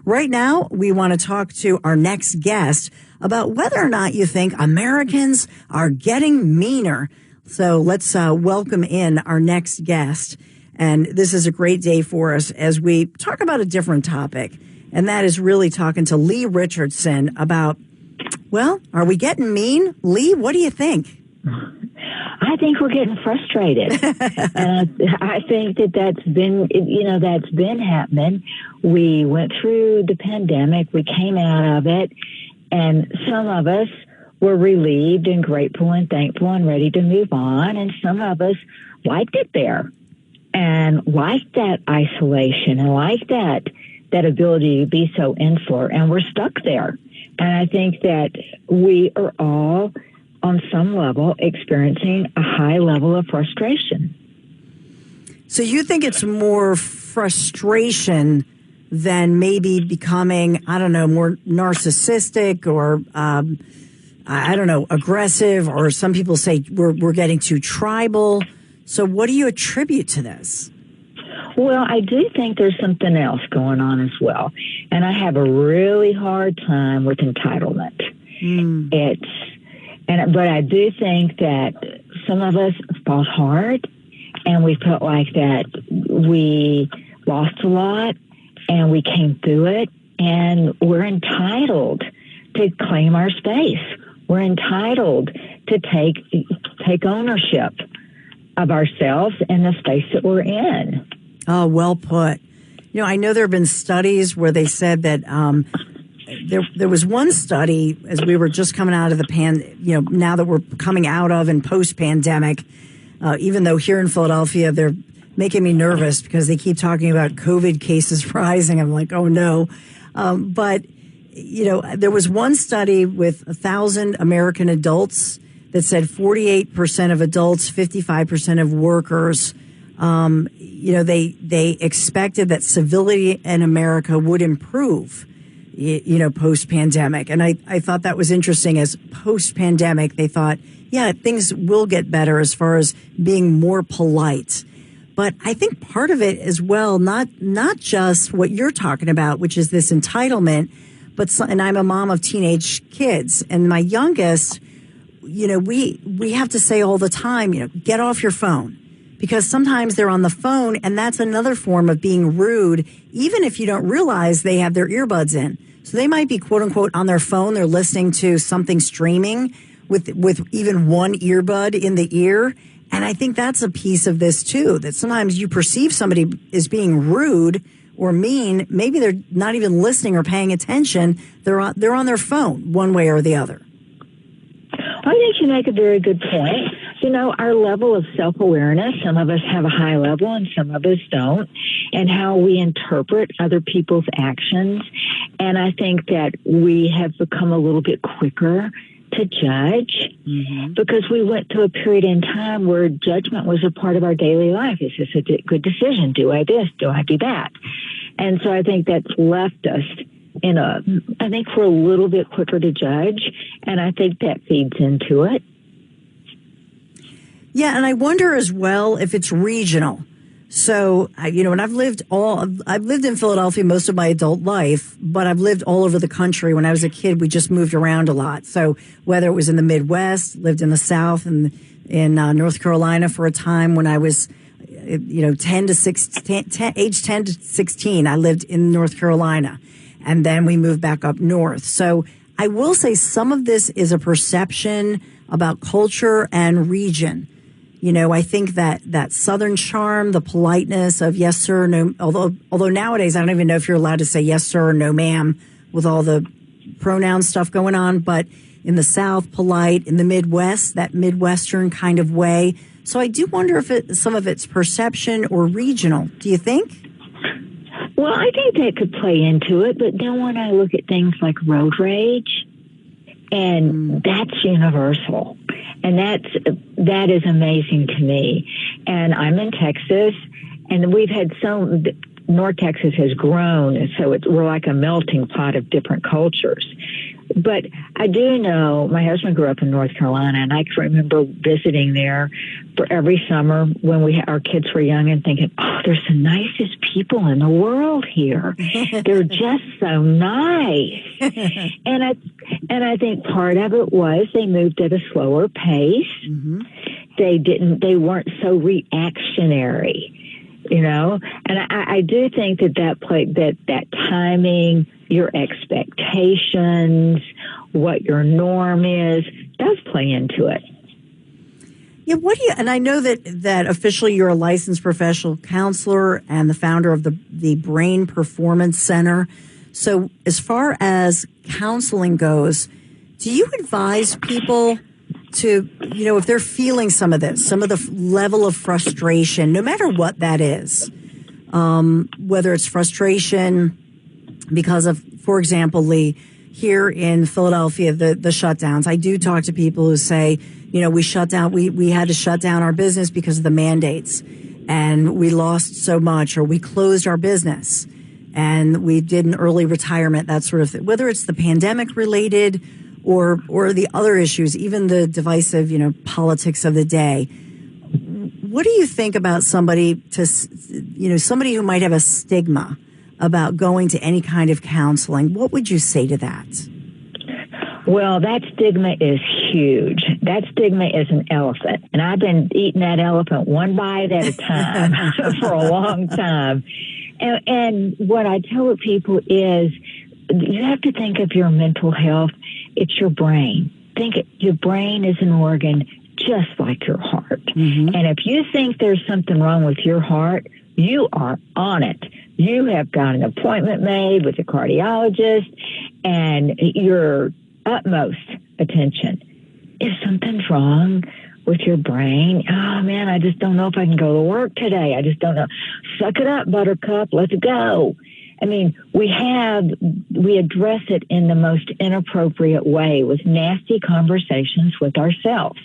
Right now, we want to talk to our next guest about whether or not you think Americans are getting meaner. So let's welcome in our next guest. And this is a great day for us as we talk about a different topic. And that is really talking to Leigh Richardson about, well, are we getting mean? Leigh, what do you think? I think we're getting frustrated. And I think that's been happening. We went through the pandemic. We came out of it. And some of us were relieved and grateful and thankful and ready to move on. And some of us liked it there and liked that isolation and liked that ability to be so insular. And we're stuck there. And I think that we are all, on some level, experiencing a high level of frustration. So you think it's more frustration than maybe becoming, I don't know, more narcissistic or, aggressive, or some people say we're getting too tribal. So what do you attribute to this? Well, I do think there's something else going on as well. And I have a really hard time with entitlement. But I do think that some of us fought hard and we felt like that we lost a lot and we came through it, and we're entitled to claim our space. We're entitled to take ownership of ourselves and the space that we're in. Oh, well put. You know, I know there have been studies where they said that there was one study as we were just coming out of the now that we're coming out of and post-pandemic, even though here in Philadelphia, they're making me nervous because they keep talking about COVID cases rising. I'm like, oh no. But, there was one study with 1,000 American adults that said 48% of adults, 55% of workers, they expected that civility in America would improve, post-pandemic. And I thought that was interesting. As post-pandemic, they thought, yeah, things will get better as far as being more polite. But I think part of it as well, not just what you're talking about, which is this entitlement, and I'm a mom of teenage kids, and my youngest, we have to say all the time, get off your phone. Because sometimes they're on the phone, and that's another form of being rude, even if you don't realize they have their earbuds in. So they might be, quote unquote, on their phone. They're listening to something streaming with even one earbud in the ear. And I think that's a piece of this too, that sometimes you perceive somebody as being rude or mean. Maybe they're not even listening or paying attention. They're on their phone one way or the other. I think you make a very good point. Our level of self-awareness, some of us have a high level and some of us don't, and how we interpret other people's actions. And I think that we have become a little bit quicker to judge because we went through a period in time where judgment was a part of our daily life. Is this a good decision? Do I this? Do I do that? And so I think that's left us I think we're a little bit quicker to judge, and I think that feeds into it. Yeah, and I wonder as well if it's regional. So, and I've lived in Philadelphia most of my adult life, but I've lived all over the country. When I was a kid, we just moved around a lot. So whether it was in the Midwest, lived in the South, and in North Carolina for a time when I was, age 10 to 16, I lived in North Carolina. And then we moved back up north. So I will say some of this is a perception about culture and region. I think that Southern charm, the politeness of yes, sir, no, although nowadays I don't even know if you're allowed to say yes, sir, or no, ma'am, with all the pronoun stuff going on. But in the South, polite. In the Midwest, that Midwestern kind of way. So I do wonder if some of it's perception or regional. Do you think? Well, I think that could play into it, but then when I look at things like road rage, and that's universal, and that is amazing to me. And I'm in Texas, and we've had North Texas has grown, and so we're like a melting pot of different cultures. But I do know my husband grew up in North Carolina, and I can remember visiting there for every summer when our kids were young and thinking, oh, there's the nicest people in the world here. They're just so nice. And I think part of it was they moved at a slower pace. Mm-hmm. They weren't so reactionary, and I do think that timing, your expectations, what your norm is, does play into it. Yeah, and I know that officially you're a licensed professional counselor and the founder of the Brain Performance Center. So as far as counseling goes, do you advise people to, if they're feeling some of the level of frustration, no matter what that is, whether it's frustration because of, for example, Leigh, here in Philadelphia, the shutdowns, I do talk to people who say, we shut down, we had to shut down our business because of the mandates and we lost so much, or we closed our business and we did an early retirement, that sort of thing, whether it's the pandemic related or the other issues, even the divisive, politics of the day. What do you think about somebody who might have a stigma about going to any kind of counseling? What would you say to that? Well, that stigma is huge. That stigma is an elephant. And I've been eating that elephant one bite at a time for a long time. And what I tell people is you have to think of your mental health. It's your brain. Your brain is an organ just like your heart. Mm-hmm. And if you think there's something wrong with your heart, you are on it. You have got an appointment made with a cardiologist and your utmost attention. If something's wrong with your brain, oh man, I just don't know if I can go to work today. I just don't know. Suck it up, buttercup. Let's go. I mean, we address it in the most inappropriate way with nasty conversations with ourselves.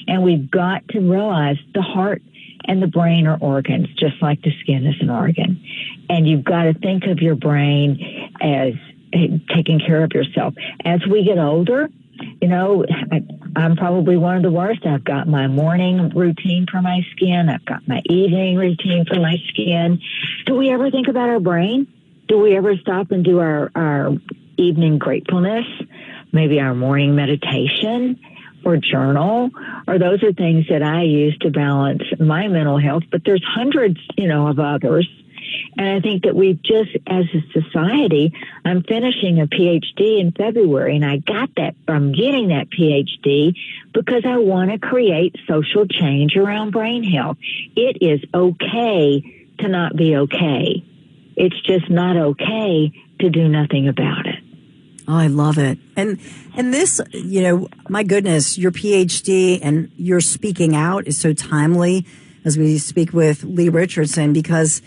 And we've got to realize the heart and the brain are organs, just like the skin is an organ. And you've got to think of your brain as taking care of yourself. As we get older, I'm probably one of the worst. I've got my morning routine for my skin. I've got my evening routine for my skin. Do we ever think about our brain? Do we ever stop and do our evening gratefulness, maybe our morning meditation or journal? Or those are things that I use to balance my mental health, but there's hundreds, of others. And I think that we've just, as a society, I'm finishing a PhD in February, and I'm getting that PhD because I want to create social change around brain health. It is okay to not be okay. It's just not okay to do nothing about it. Oh, I love it. And this, my goodness, your PhD and your speaking out is so timely as we speak with Leigh Richardson, because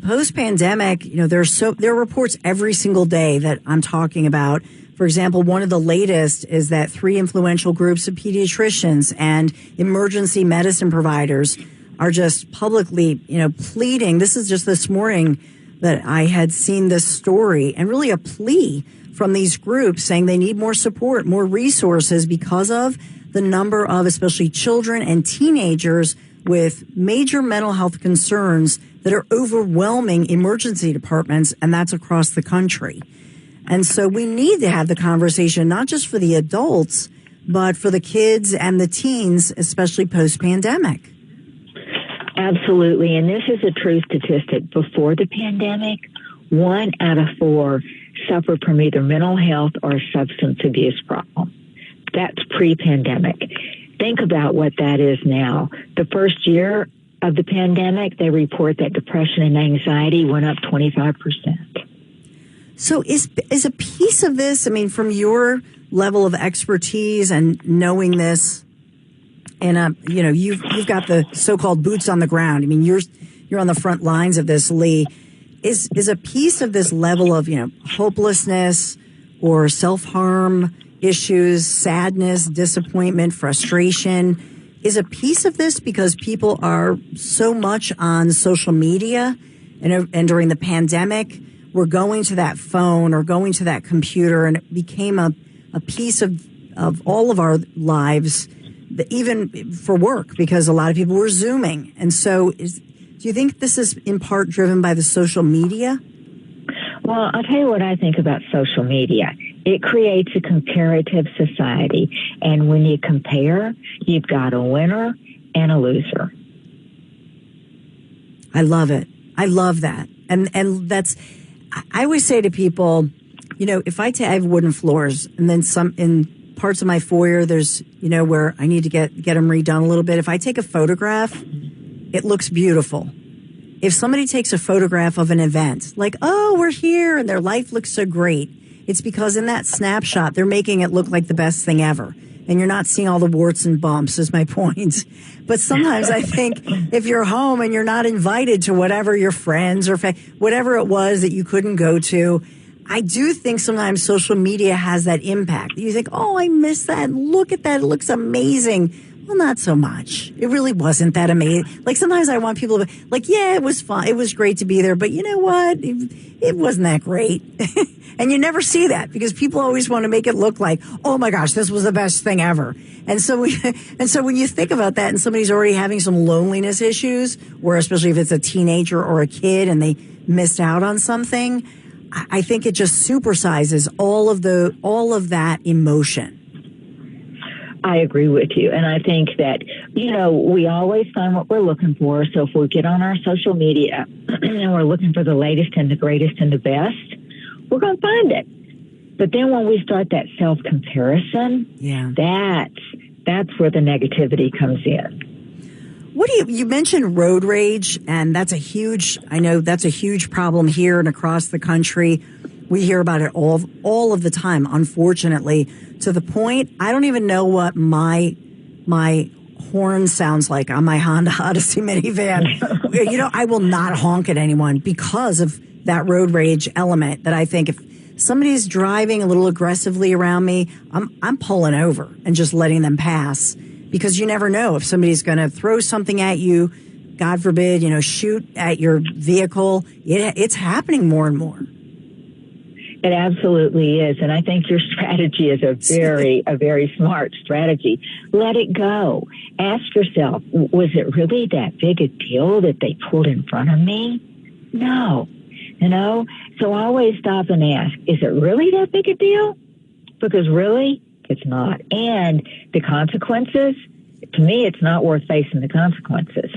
post-pandemic, there are reports every single day that I'm talking about. For example, one of the latest is that 3 influential groups of pediatricians and emergency medicine providers are just publicly, pleading. This is just this morning that I had seen this story, and really a plea from these groups saying they need more support, more resources because of the number of especially children and teenagers with major mental health concerns that are overwhelming emergency departments, and that's across the country. And so we need to have the conversation, not just for the adults, but for the kids and the teens, especially post-pandemic. Absolutely. And this is a true statistic. Before the pandemic, 1 out of 4 suffered from either mental health or a substance abuse problem. That's pre-pandemic. Think about what that is now. The first year of the pandemic, they report that depression and anxiety went up 25%. So is a piece of this, from your level of expertise and knowing this, and you've got the so-called boots on the ground. You're on the front lines of this, Leigh. Is a piece of this level of hopelessness or self-harm issues, sadness, disappointment, frustration, is a piece of this because people are so much on social media, and during the pandemic, we're going to that phone or going to that computer, and it became a a piece of all of our lives, even for work, because a lot of people were Zooming. And so do you think this is in part driven by the social media? Well, I'll tell you what I think about social media. It creates a comparative society. And when you compare, you've got a winner and a loser. I love it. I love that. And that's, I always say to people, if I have wooden floors and then some in parts of my foyer, there's, where I need to get them redone a little bit. If I take a photograph, it looks beautiful. If somebody takes a photograph of an event, like, oh, we're here and their life looks so great, it's because in that snapshot, they're making it look like the best thing ever. And you're not seeing all the warts and bumps, is my point. But sometimes I think if you're home and you're not invited to whatever your friends or whatever it was that you couldn't go to, I do think sometimes social media has that impact. You think, oh, I missed that. Look at that. It looks amazing. Well, not so much. It really wasn't that amazing. Like sometimes I want people to be like, yeah, it was fun. It was great to be there. But you know what? It wasn't that great. And you never see that because people always want to make it look like, oh my gosh, this was the best thing ever. And so when you think about that and somebody's already having some loneliness issues, or especially if it's a teenager or a kid and they missed out on something, I think it just supersizes all of that emotion. I agree with you. And I think that, we always find what we're looking for. So if we get on our social media and we're looking for the latest and the greatest and the best, we're going to find it. But then when we start that self-comparison, that's where the negativity comes in. What do you mentioned road rage, and that's a huge problem here and across the country. We hear about it all of the time, unfortunately, to the point I don't even know what my horn sounds like on my Honda Odyssey minivan. I will not honk at anyone because of that road rage element that I think if somebody's driving a little aggressively around me, I'm pulling over and just letting them pass, because you never know if somebody's going to throw something at you, God forbid, shoot at your vehicle. It's happening more and more. It absolutely is. And I think your strategy is a very smart strategy. Let it go. Ask yourself, was it really that big a deal that they pulled in front of me? No. So always stop and ask, is it really that big a deal? Because really, it's not. And the consequences, to me, it's not worth facing the consequences.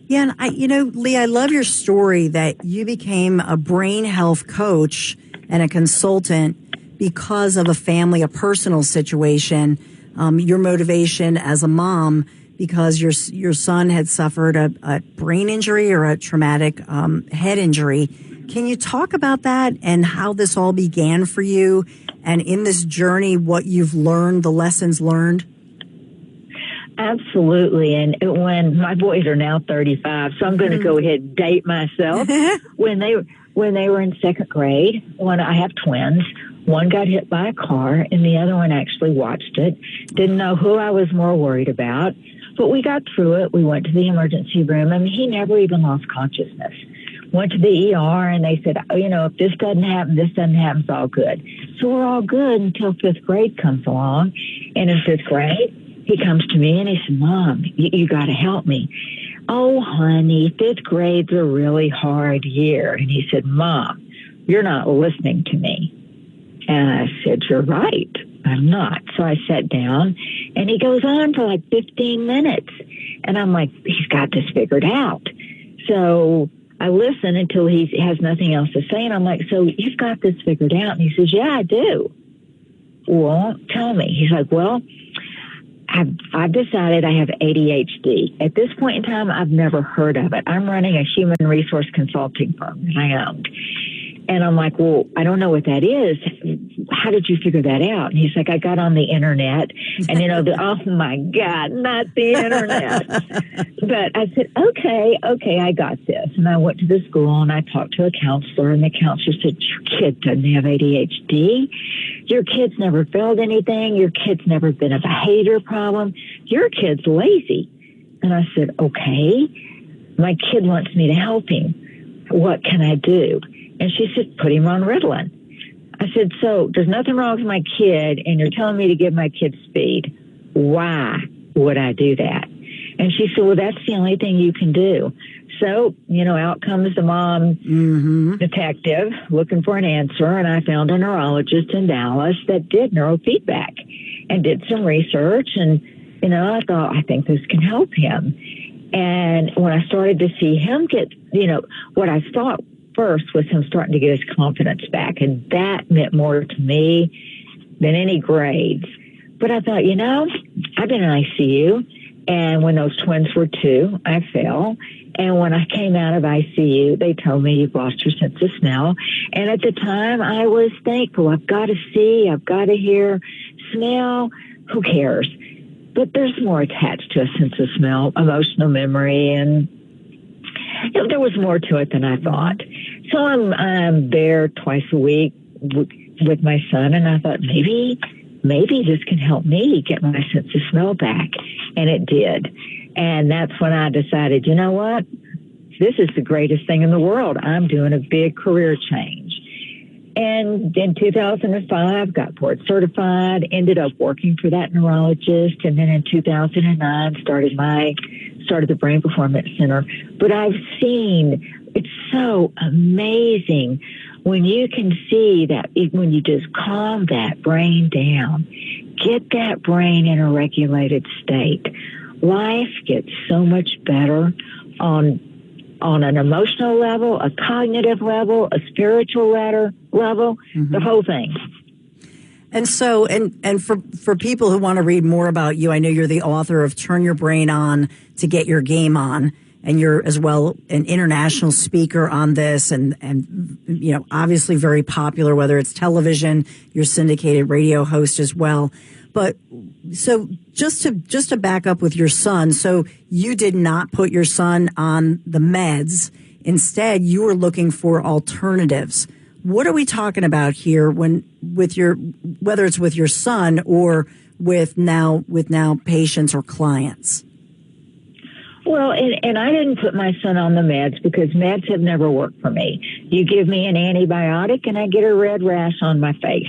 Yeah, and Leigh, I love your story that you became a brain health coach and a consultant because of a personal situation. Your motivation as a mom, because your son had suffered a brain injury or a traumatic head injury. Can you talk about that and how this all began for you, and in this journey, what you've learned, the lessons learned? Absolutely. And when my boys are now 35, so I'm going to go ahead and date myself. When they were in second grade, I have twins. One got hit by a car and the other one actually watched it. Didn't know who I was more worried about, but we got through it. We went to the emergency room and he never even lost consciousness. Went to the ER and they said, if this doesn't happen, it's all good. So we're all good until fifth grade comes along. And in fifth grade, he comes to me and he said, Mom, you got to help me. Oh, honey, fifth grade's a really hard year. And he said, Mom, you're not listening to me. And I said, you're right. I'm not. So I sat down and he goes on for like 15 minutes. And I'm like, he's got this figured out. So I listen until he has nothing else to say. And I'm like, so you've got this figured out? And he says, yeah, I do. Well, tell me. He's like, well, I've decided I have ADHD. At this point in time, I've never heard of it. I'm running a human resource consulting firm that I owned. And I'm like, well, I don't know what that is. How did you figure that out? And he's like, I got on the internet. And, oh, my God, not the internet. But I said, okay, I got this. And I went to the school and I talked to a counselor. And the counselor said, your kid doesn't have ADHD. Your kid's never failed anything. Your kid's never been a behavior problem. Your kid's lazy. And I said, okay, my kid wants me to help him. What can I do? And she said, put him on Ritalin. I said, so there's nothing wrong with my kid, and you're telling me to give my kid speed. Why would I do that? And she said, well, that's the only thing you can do. So, out comes the mom detective looking for an answer, and I found a neurologist in Dallas that did neurofeedback and did some research, and, I thought, I think this can help him. And when I started to see him get, what I thought first was him starting to get his confidence back, and that meant more to me than any grades. But I thought, I've been in ICU, and when those twins were 2, I fell. And when I came out of ICU, they told me you've lost your sense of smell. And at the time, I was thankful. I've got to see, I've got to hear, smell, who cares? But there's more attached to a sense of smell, emotional memory, and there was more to it than I thought. So I'm there twice a week with my son, and I thought maybe this can help me get my sense of smell back. And it did. And that's when I decided, you know what? This is the greatest thing in the world. I'm doing a big career change. And in 2005, got board certified, ended up working for that neurologist. And then in 2009, started the Brain Performance Center. But I've seen, it's so amazing when you can see that when you just calm that brain down, get that brain in a regulated state, life gets so much better on an emotional level, a cognitive level, a spiritual level, the whole thing. And so, and for people who want to read more about you, I know you're the author of Turn Your Brain On to Get Your Game On, and you're as well an international speaker on this, and obviously very popular, whether it's television, you're a syndicated radio host as well. But so just to back up with your son, so you did not put your son on the meds. Instead, you were looking for alternatives. What are we talking about here whether it's with your son or with now patients or clients? Well, and I didn't put my son on the meds because meds have never worked for me. You give me an antibiotic and I get a red rash on my face.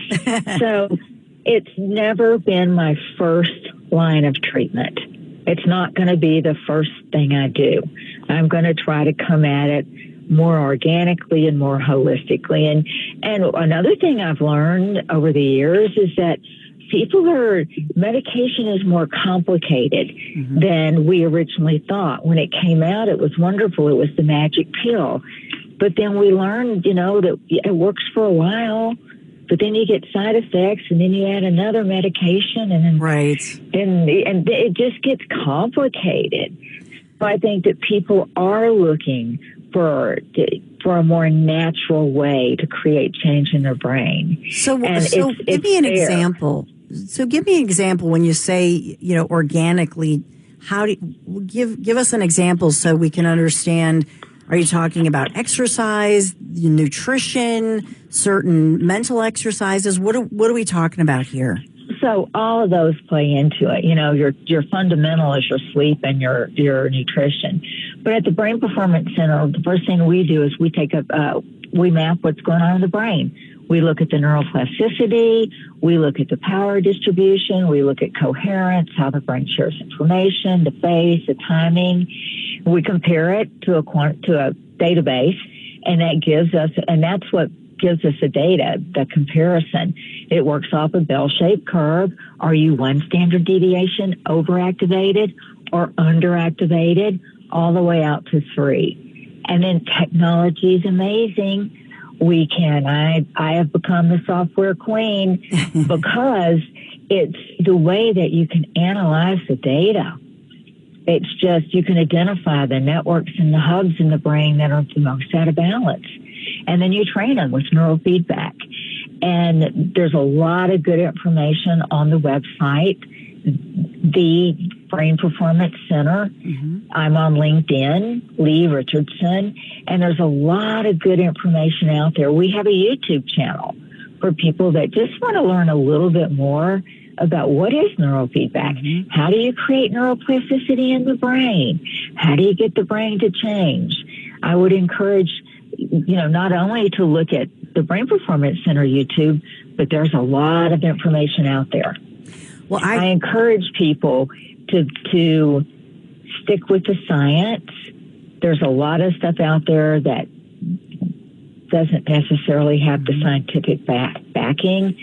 So it's never been my first line of treatment. It's not going to be the first thing I do. I'm going to try to come at it more organically and more holistically. And another thing I've learned over the years is that medication is more complicated than we originally thought. When it came out, it was wonderful. It was the magic pill. But then we learned, that it works for a while, but then you get side effects, and then you add another medication, and then, right. And it just gets complicated. So I think that people are looking for a more natural way to create change in their brain. So give me an example. So give me an example when you say, organically, give us an example so we can understand. Are you talking about exercise, nutrition, certain mental exercises? What are we talking about here? So all of those play into it. Your fundamental is your sleep and your nutrition. But at the Brain Performance Center, the first thing we do is we map what's going on in the brain. We look at the neuroplasticity, we look at the power distribution, we look at coherence, how the brain shares information, the phase, the timing. We compare it to a database, and that's what gives us the data, the comparison. It works off a bell-shaped curve. Are you one standard deviation overactivated or underactivated, all the way out to 3? And then technology is amazing. I have become the software queen because it's the way that you can analyze the data. It's just, you can identify the networks and the hubs in the brain that are the most out of balance. And then you train them with neurofeedback. And there's a lot of good information on the website, the Brain Performance Center. I'm on LinkedIn, Leigh Richardson, and there's a lot of good information out there. We have a YouTube channel for people that just want to learn a little bit more about what is neurofeedback. How do you create neuroplasticity in the brain? How do you get the brain to change? I would encourage, not only to look at the Brain Performance Center YouTube, but there's a lot of information out there. Well, I encourage people to stick with the science. There's a lot of stuff out there that doesn't necessarily have the scientific backing.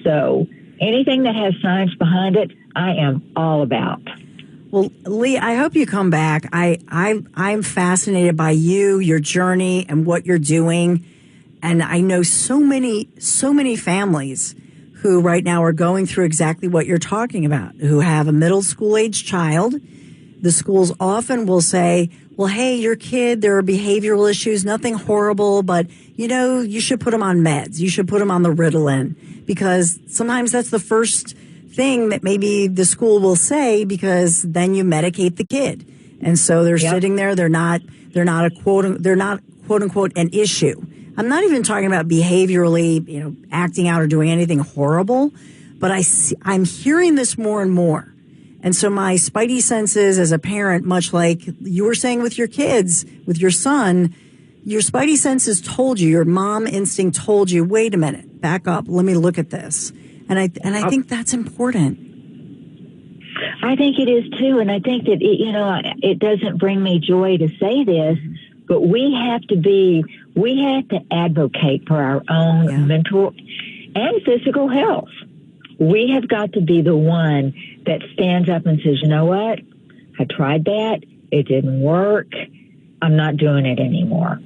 So anything that has science behind it, I am all about. Well, Leigh, I hope you come back. I'm fascinated by you, your journey, and what you're doing. And I know so many families who right now are going through exactly what you're talking about, who have a middle school age child. The schools often will say, well, hey, your kid, there are behavioral issues, nothing horrible, but, you should put them on meds. You should put them on the Ritalin, because sometimes that's the first thing that maybe the school will say, because then you medicate the kid. And so they're sitting there. They're not quote unquote an issue. I'm not even talking about behaviorally, acting out or doing anything horrible, but I'm hearing this more and more. And so my spidey senses as a parent, much like you were saying with your kids, with your son, your spidey senses told you, your mom instinct told you, wait a minute, back up, let me look at this. And I think that's important. I think it is too. And I think that, it doesn't bring me joy to say this, but we have to advocate for our own mental and physical health. We have got to be the one that stands up and says, you know what? I tried that. It didn't work. I'm not doing it anymore.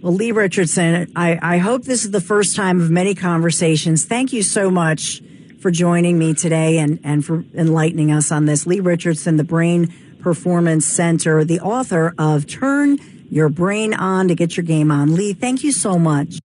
Well, Leigh Richardson, I hope this is the first time of many conversations. Thank you so much for joining me today and for enlightening us on this. Leigh Richardson, the Brain Performance Center, the author of Turn Your Brain On to Get Your Game On. Leigh, thank you so much.